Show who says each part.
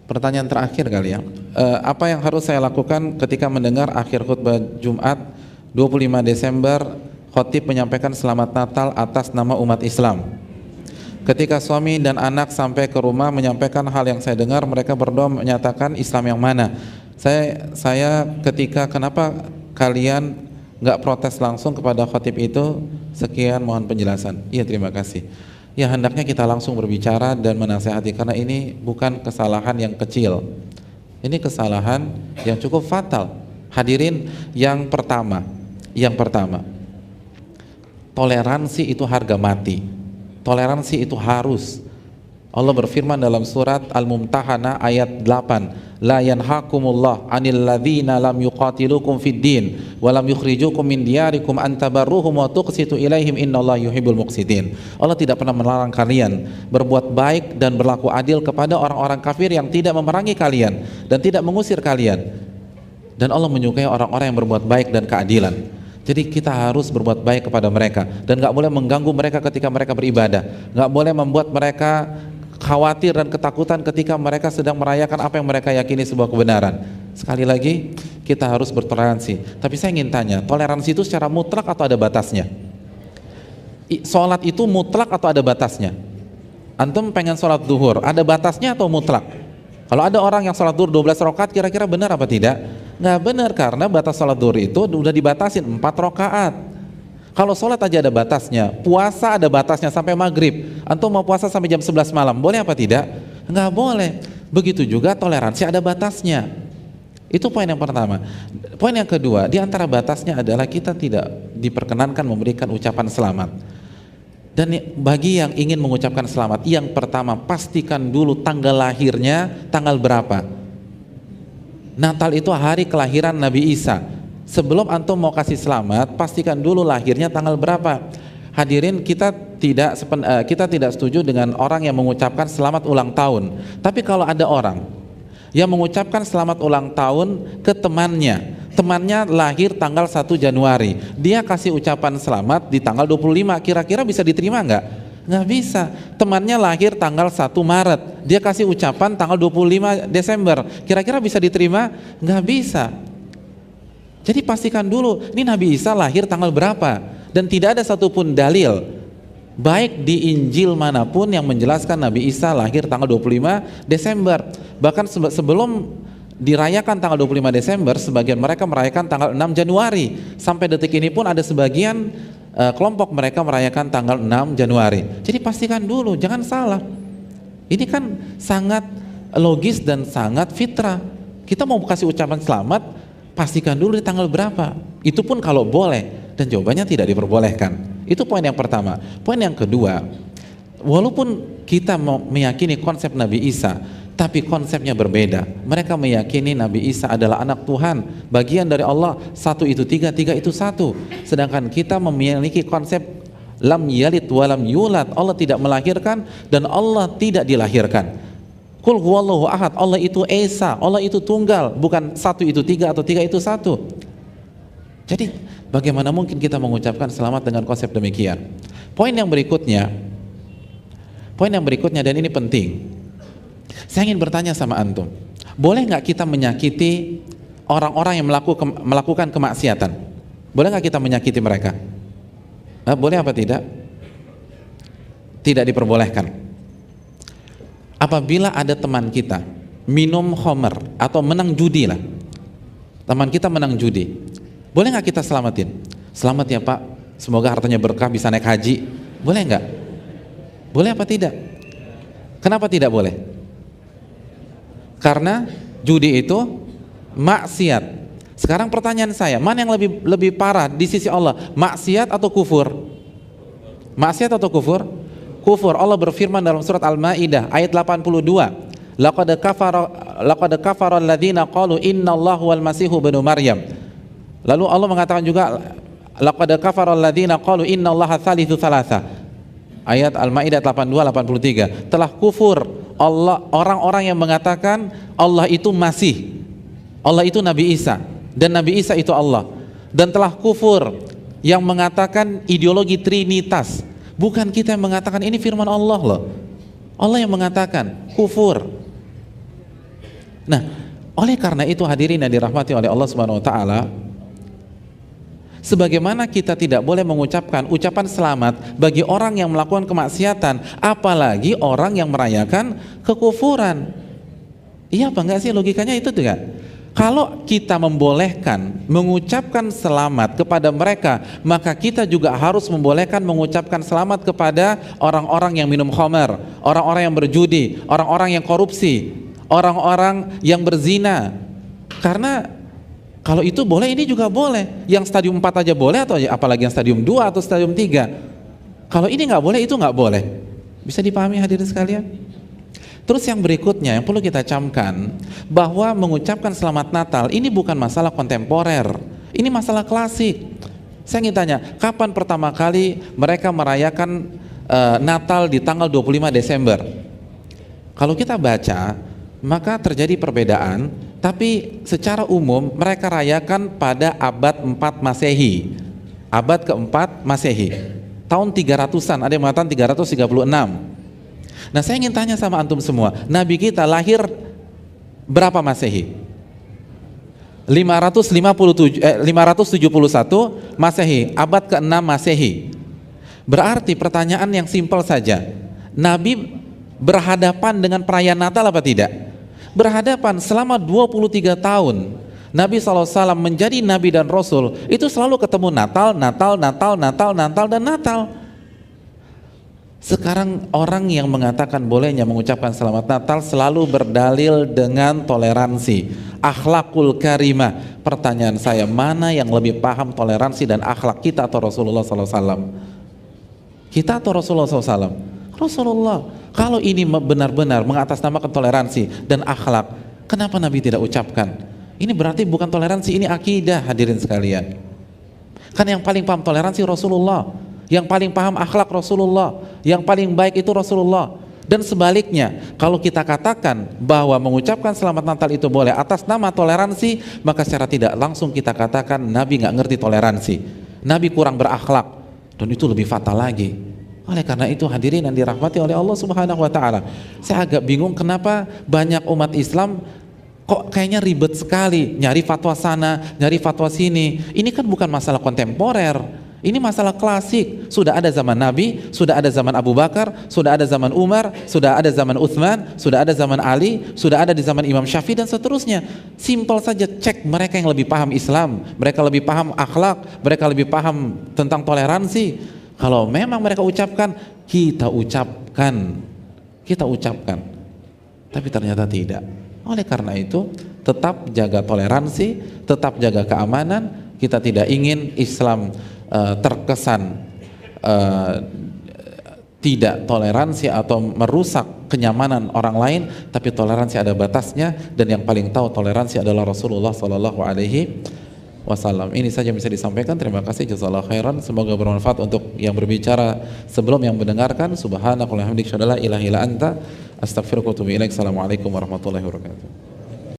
Speaker 1: Pertanyaan terakhir kali ya. Apa yang harus saya lakukan ketika mendengar akhir khutbah Jumat 25 Desember khotib menyampaikan selamat Natal atas nama umat Islam? Ketika suami dan anak sampai ke rumah menyampaikan hal yang saya dengar, mereka berdoa menyatakan Islam yang mana? Saya ketika kenapa kalian nggak protes langsung kepada khotib itu? Sekian, mohon penjelasan. Iya, terima kasih. Ya, hendaknya kita langsung berbicara dan menasehati, karena ini bukan kesalahan yang kecil. Ini kesalahan yang cukup fatal. Hadirin, yang pertama, toleransi itu harga mati. Toleransi itu harus. Allah berfirman dalam surat Al-Mumtahanah ayat 8, la yanhakumullah 'anil ladzina lam yuqatilukum fid din wa lam yukhrijukum min diyarikum an tabarruhum wa tuqsitu ilaihim innallaha yuhibbul muqsitin. Allah tidak pernah melarang kalian berbuat baik dan berlaku adil kepada orang-orang kafir yang tidak memerangi kalian dan tidak mengusir kalian. Dan Allah menyukai orang-orang yang berbuat baik dan keadilan. Jadi kita harus berbuat baik kepada mereka dan gak boleh mengganggu mereka ketika mereka beribadah, gak boleh membuat mereka khawatir dan ketakutan ketika mereka sedang merayakan apa yang mereka yakini sebuah kebenaran. Sekali lagi, kita harus bertoleransi. Tapi saya ingin tanya, toleransi itu secara mutlak atau ada batasnya? Sholat itu mutlak atau ada batasnya? Antum pengen sholat duhur, ada batasnya atau mutlak? Kalau ada orang yang sholat duhur 12 rakaat, kira-kira benar apa tidak? Nggak benar, karena batas sholat duhur itu udah dibatasin 4 rakaat. Kalau sholat aja ada batasnya, puasa ada batasnya sampai maghrib. Antum mau puasa sampai jam 11 malam, boleh apa tidak? Nggak boleh. Begitu juga toleransi ada batasnya. Itu poin yang pertama. Poin yang kedua, di antara batasnya adalah kita tidak diperkenankan memberikan ucapan selamat. Dan bagi yang ingin mengucapkan selamat, yang pertama pastikan dulu tanggal lahirnya, tanggal berapa. Natal itu hari kelahiran Nabi Isa. Sebelum antum mau kasih selamat, pastikan dulu lahirnya tanggal berapa. Hadirin, kita tidak setuju dengan orang yang mengucapkan selamat ulang tahun. Tapi kalau ada orang yang mengucapkan selamat ulang tahun ke temannya lahir tanggal 1 Januari, dia kasih ucapan selamat di tanggal 25, kira-kira bisa diterima nggak? Nggak bisa. Temannya lahir tanggal 1 Maret, dia kasih ucapan tanggal 25 Desember, kira-kira bisa diterima? Nggak bisa. Jadi pastikan dulu, ini Nabi Isa lahir tanggal berapa, dan tidak ada satupun dalil baik di Injil manapun yang menjelaskan Nabi Isa lahir tanggal 25 Desember. Bahkan sebelum dirayakan tanggal 25 Desember, sebagian mereka merayakan tanggal 6 Januari. Sampai detik ini pun ada sebagian kelompok mereka merayakan tanggal 6 Januari. Jadi pastikan dulu, jangan salah. Ini kan sangat logis dan sangat fitrah. Kita mau kasih ucapan selamat, pastikan dulu di tanggal berapa. Itu pun kalau boleh, dan jawabannya tidak diperbolehkan. Itu poin yang pertama. Poin yang kedua, walaupun kita mau meyakini konsep Nabi Isa, tapi konsepnya berbeda. Mereka meyakini Nabi Isa adalah anak Tuhan, bagian dari Allah, satu itu tiga, tiga itu satu. Sedangkan kita memiliki konsep lam yalid walam yulad, Allah tidak melahirkan dan Allah tidak dilahirkan. Qul huwallahu ahad, Allah itu esa, Allah itu tunggal, bukan satu itu tiga atau tiga itu satu. Jadi bagaimana mungkin kita mengucapkan selamat dengan konsep demikian? Poin yang berikutnya dan ini penting. Saya ingin bertanya sama antum, boleh nggak kita menyakiti orang-orang yang melakukan kemaksiatan? Boleh nggak kita menyakiti mereka? Boleh apa tidak? Tidak diperbolehkan. Apabila ada teman kita minum khamr atau menang judi lah, teman kita menang judi, boleh nggak kita selamatin? Selamat ya Pak, semoga hartanya berkah, bisa naik haji. Boleh nggak? Boleh apa tidak? Kenapa tidak boleh? Karena judi itu maksiat. Sekarang pertanyaan saya, mana yang lebih parah di sisi Allah, maksiat atau kufur? Maksiat atau kufur? Kufur. Allah berfirman dalam surat Al-Maidah ayat 82, laqad kafara alladzina qalu innallaha wal masihu ibnu maryam. Lalu Allah mengatakan juga laqad kafara alladzina qalu innallaha tsalitsu tsalatsa. Ayat Al-Maidah 82-83. Telah kufur orang-orang yang mengatakan Allah itu Masih, Allah itu Nabi Isa, dan Nabi Isa itu Allah. Dan telah kufur yang mengatakan ideologi Trinitas. Bukan kita yang mengatakan, ini firman Allah loh. Allah yang mengatakan, kufur. Nah, oleh karena itu hadirin yang dirahmati oleh Allah Subhanahu wa taala, sebagaimana kita tidak boleh mengucapkan ucapan selamat bagi orang yang melakukan kemaksiatan, apalagi orang yang merayakan kekufuran. Iya apa enggak sih logikanya itu juga? Kalau kita membolehkan mengucapkan selamat kepada mereka, maka kita juga harus membolehkan mengucapkan selamat kepada orang-orang yang minum khamar, orang-orang yang berjudi, orang-orang yang korupsi, orang-orang yang berzina. Karena kalau itu boleh, ini juga boleh. Yang stadium 4 aja boleh, atau apalagi yang stadium 2 atau stadium 3. Kalau ini nggak boleh, itu nggak boleh. Bisa dipahami hadirin sekalian? Terus yang berikutnya yang perlu kita camkan, bahwa mengucapkan selamat Natal ini bukan masalah kontemporer, ini masalah klasik. Saya ingin tanya, kapan pertama kali mereka merayakan Natal di tanggal 25 Desember? Kalau kita baca, maka terjadi perbedaan, tapi secara umum mereka rayakan pada abad 4 Masehi. Abad keempat Masehi. Tahun 300-an, ada yang mengatakan 336. Nah, saya ingin tanya sama antum semua, Nabi kita lahir berapa Masehi? 571 Masehi, abad ke-6 Masehi. Berarti pertanyaan yang simpel saja, Nabi berhadapan dengan perayaan Natal apa tidak? Berhadapan. Selama 23 tahun Nabi SAW menjadi Nabi dan Rasul, itu selalu ketemu Natal, dan Natal. Sekarang orang yang mengatakan bolehnya mengucapkan selamat Natal selalu berdalil dengan toleransi, akhlakul karimah. Pertanyaan saya, mana yang lebih paham toleransi dan akhlak, kita atau Rasulullah SAW? Kita atau Rasulullah SAW? Rasulullah. Kalau ini benar-benar mengatasnamakan toleransi dan akhlak, kenapa Nabi tidak ucapkan? Ini berarti bukan toleransi, ini akidah hadirin sekalian. Kan yang paling paham toleransi Rasulullah, yang paling paham akhlak Rasulullah, yang paling baik itu Rasulullah. Dan sebaliknya, kalau kita katakan bahwa mengucapkan selamat Natal itu boleh atas nama toleransi, maka secara tidak langsung kita katakan Nabi nggak ngerti toleransi, Nabi kurang berakhlak, dan itu lebih fatal lagi. Oleh karena itu hadirin yang dirahmati oleh Allah Subhanahu wa taala, saya agak bingung kenapa banyak umat Islam kok kayaknya ribet sekali nyari fatwa sana, nyari fatwa sini. Ini kan bukan masalah kontemporer, ini masalah klasik. Sudah ada zaman Nabi, sudah ada zaman Abu Bakar, sudah ada zaman Umar, sudah ada zaman Uthman, sudah ada zaman Ali, sudah ada di zaman Imam Syafi'i dan seterusnya. Simpel saja, cek mereka yang lebih paham Islam, mereka lebih paham akhlak, mereka lebih paham tentang toleransi. Kalau memang mereka ucapkan, kita ucapkan. Tapi ternyata tidak. Oleh karena itu, tetap jaga toleransi, tetap jaga keamanan. Kita tidak ingin Islam terkesan tidak toleransi atau merusak kenyamanan orang lain, tapi toleransi ada batasnya, dan yang paling tahu toleransi adalah Rasulullah Sallallahu Alaihi Wasallam. Ini saja yang bisa disampaikan. Terima kasih, jazakallahu khairan. Semoga bermanfaat untuk yang berbicara sebelum yang mendengarkan. Subhanakallahumma wa bihamdika, asyhadu an la ilaha illa anta, astaghfiruka wa atubu ilaik. Assalamualaikum warahmatullahi wabarakatuh.